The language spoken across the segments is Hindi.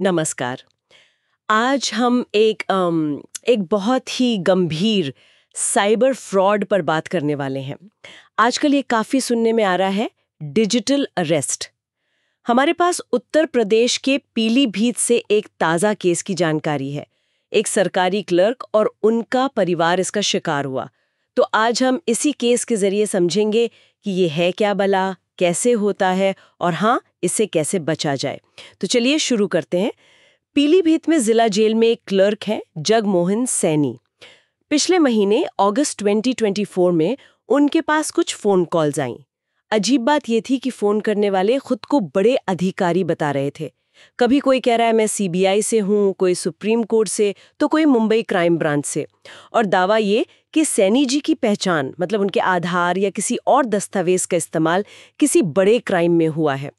नमस्कार। आज हम एक बहुत ही गंभीर साइबर फ्रॉड पर बात करने वाले हैं। आजकल ये काफ़ी सुनने में आ रहा है, डिजिटल अरेस्ट। हमारे पास उत्तर प्रदेश के पीलीभीत से एक ताज़ा केस की जानकारी है। एक सरकारी क्लर्क और उनका परिवार इसका शिकार हुआ। तो आज हम इसी केस के ज़रिए समझेंगे कि ये है क्या भला, कैसे होता है और हाँ, इससे कैसे बचा जाए। तो चलिए शुरू करते हैं। पीलीभीत में जिला जेल में एक क्लर्क हैं, जगमोहन सैनी। पिछले महीने अगस्त 2024 में उनके पास कुछ फोन कॉल्स आईं। अजीब बात यह थी कि फोन करने वाले खुद को बड़े अधिकारी बता रहे थे। कभी कोई कह रहा है मैं सीबीआई से हूं, कोई सुप्रीम कोर्ट से, तो कोई मुंबई क्राइम ब्रांच से। और दावा ये कि सैनी जी की पहचान, मतलब उनके आधार या किसी और दस्तावेज का इस्तेमाल किसी बड़े क्राइम में हुआ है।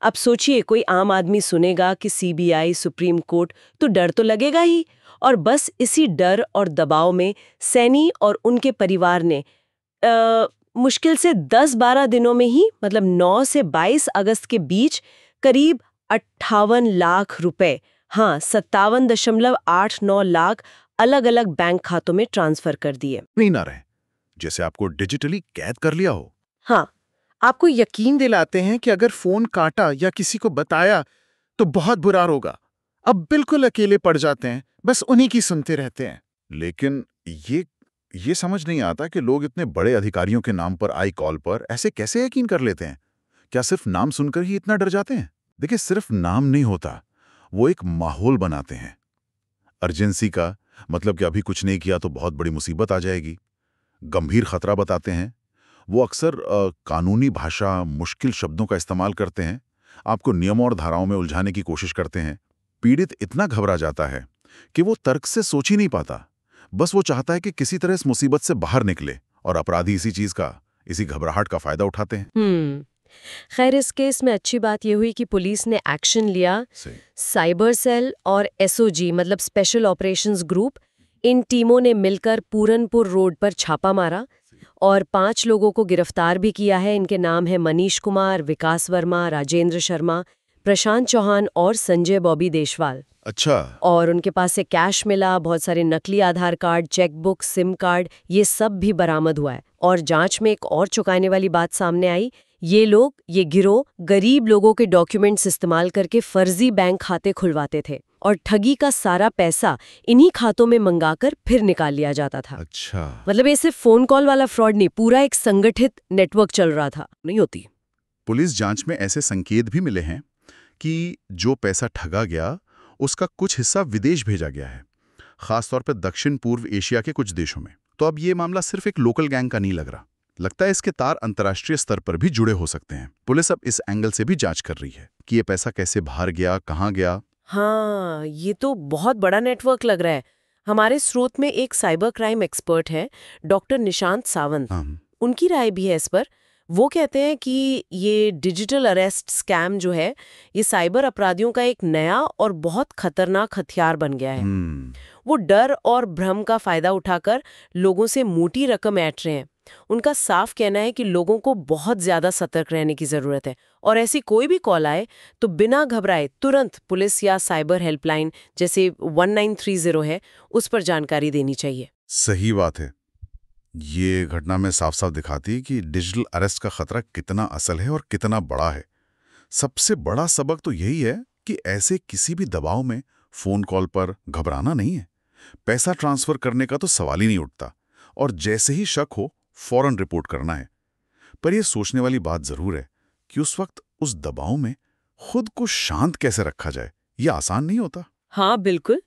अब सोचिए, कोई आम आदमी सुनेगा कि सीबीआई, सुप्रीम कोर्ट, तो डर तो लगेगा ही। और बस इसी डर और दबाव में सैनी और उनके परिवार ने मुश्किल से 10-12 दिनों में ही, मतलब 9 से 22 अगस्त के बीच, करीब 58 लाख रुपए, हाँ 57.89 लाख अलग अलग बैंक खातों में ट्रांसफर कर दिए। नहीं ना रहे, जैसे आपको डिजिटली कैद कर लिया हो। हाँ, आपको यकीन दिलाते हैं कि अगर फोन काटा या किसी को बताया तो बहुत बुरा होगा। अब बिल्कुल अकेले पड़ जाते हैं, बस उन्हीं की सुनते रहते हैं। लेकिन ये समझ नहीं आता कि लोग इतने बड़े अधिकारियों के नाम पर आई कॉल पर ऐसे कैसे यकीन कर लेते हैं। क्या सिर्फ नाम सुनकर ही इतना डर जाते हैं? देखिए, सिर्फ नाम नहीं होता, वो एक माहौल बनाते हैं अर्जेंसी का। मतलब कि अभी कुछ नहीं किया तो बहुत बड़ी मुसीबत आ जाएगी। गंभीर खतरा बताते हैं। वो अक्सर कानूनी भाषा, मुश्किल शब्दों का इस्तेमाल करते हैं, आपको नियमों और धाराओं में उलझाने की कोशिश करते हैं। पीड़ित इतना घबरा जाता है कि वो तर्क से सोच ही नहीं पाता। बस वो चाहता है कि किसी तरह इस मुसीबत से बाहर निकले, और अपराधी इसी घबराहट का फायदा उठाते हैं। खैर, इस केस में अच्छी बात यह हुई कि पुलिस ने एक्शन लिया। साइबर सेल और एसओजी, मतलब स्पेशल ऑपरेशंस ग्रुप, इन टीमों ने मिलकर पूरनपुर रोड पर छापा मारा और 5 लोगों को गिरफ्तार भी किया है। इनके नाम है मनीष कुमार, विकास वर्मा, राजेंद्र शर्मा, प्रशांत चौहान और संजय बॉबी देशवाल। अच्छा। और उनके पास से कैश मिला, बहुत सारे नकली आधार कार्ड, चेकबुक, सिम कार्ड, ये सब भी बरामद हुआ है। और जांच में एक और चौंकाने वाली बात सामने आई। ये गिरोह गरीब लोगों के डॉक्यूमेंट्स इस्तेमाल करके फर्जी बैंक खाते खुलवाते थे और ठगी का सारा पैसा इन्हीं खातों में मंगाकर फिर निकाल लिया जाता था। अच्छा। मतलब ये सिर्फ फोन कॉल वाला फ्रॉड नहीं, पूरा एक संगठित नेटवर्क चल रहा था। नहीं होती। पुलिस जांच में ऐसे संकेत भी मिले हैं कि जो पैसा ठगा गया उसका कुछ हिस्सा विदेश भेजा गया है, खासतौर पर दक्षिण पूर्व एशिया के कुछ देशों में। तो अब ये मामला सिर्फ एक लोकल गैंग का नहीं लग रहा, लगता है इसके तार अंतर्राष्ट्रीय स्तर पर भी जुड़े हो सकते हैं। पुलिस अब इस एंगल से भी जांच कर रही है कि ये पैसा कैसे बाहर गया, कहाँ गया। हाँ, ये तो बहुत बड़ा नेटवर्क लग रहा है। हमारे स्रोत में एक साइबर क्राइम एक्सपर्ट है, डॉक्टर निशांत सावंत। उनकी राय भी है इस पर। वो कहते हैं कि ये डिजिटल अरेस्ट स्कैम जो है, ये साइबर अपराधियों का एक नया और बहुत खतरनाक हथियार बन गया है। वो डर और भ्रम का फायदा उठाकर लोगों से मोटी रकम ऐंठ रहे हैं। उनका साफ कहना है कि लोगों को बहुत ज्यादा सतर्क रहने की जरूरत है और ऐसी कोई भी कॉल आए तो बिना घबराए तुरंत पुलिस या साइबर हेल्पलाइन जैसे 1930 है, उस पर जानकारी देनी चाहिए। सही बात है। ये घटना में साफ साफ दिखाती है कि डिजिटल अरेस्ट का खतरा कितना असल है और कितना बड़ा है। सबसे बड़ा सबक तो यही है कि ऐसे किसी भी दबाव में फोन कॉल पर घबराना नहीं है। पैसा ट्रांसफर करने का तो सवाल ही नहीं उठता, और जैसे ही शक हो फौरन रिपोर्ट करना है। पर यह सोचने वाली बात जरूर है कि उस वक्त उस दबाव में खुद को शांत कैसे रखा जाए। यह आसान नहीं होता। हाँ बिल्कुल।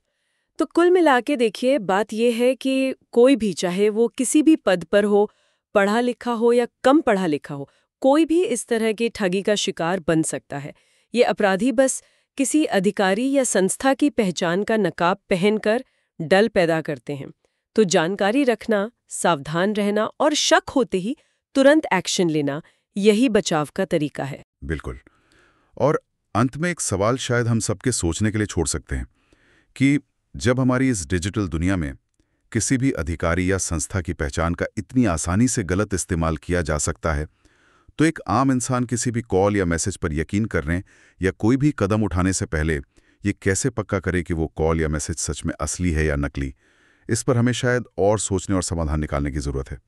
तो कुल मिला के देखिए, बात यह है कि कोई भी, चाहे वो किसी भी पद पर हो, पढ़ा लिखा हो या कम पढ़ा लिखा हो, कोई भी इस तरह की ठगी का शिकार बन सकता है। ये अपराधी बस किसी अधिकारी या संस्था की पहचान का नकाब पहनकर डर पैदा करते हैं। तो जानकारी रखना, सावधान रहना और शक होते ही तुरंत एक्शन लेना, यही बचाव का तरीका है। बिल्कुल। और अंत में एक सवाल शायद हम सबके सोचने के लिए छोड़ सकते हैं कि जब हमारी इस डिजिटल दुनिया में किसी भी अधिकारी या संस्था की पहचान का इतनी आसानी से गलत इस्तेमाल किया जा सकता है, तो एक आम इंसान किसी भी कॉल या मैसेज पर यकीन करने या कोई भी कदम उठाने से पहले ये कैसे पक्का करे कि वो कॉल या मैसेज सच में असली है या नकली? इस पर हमें शायद और सोचने और समाधान निकालने की जरूरत है।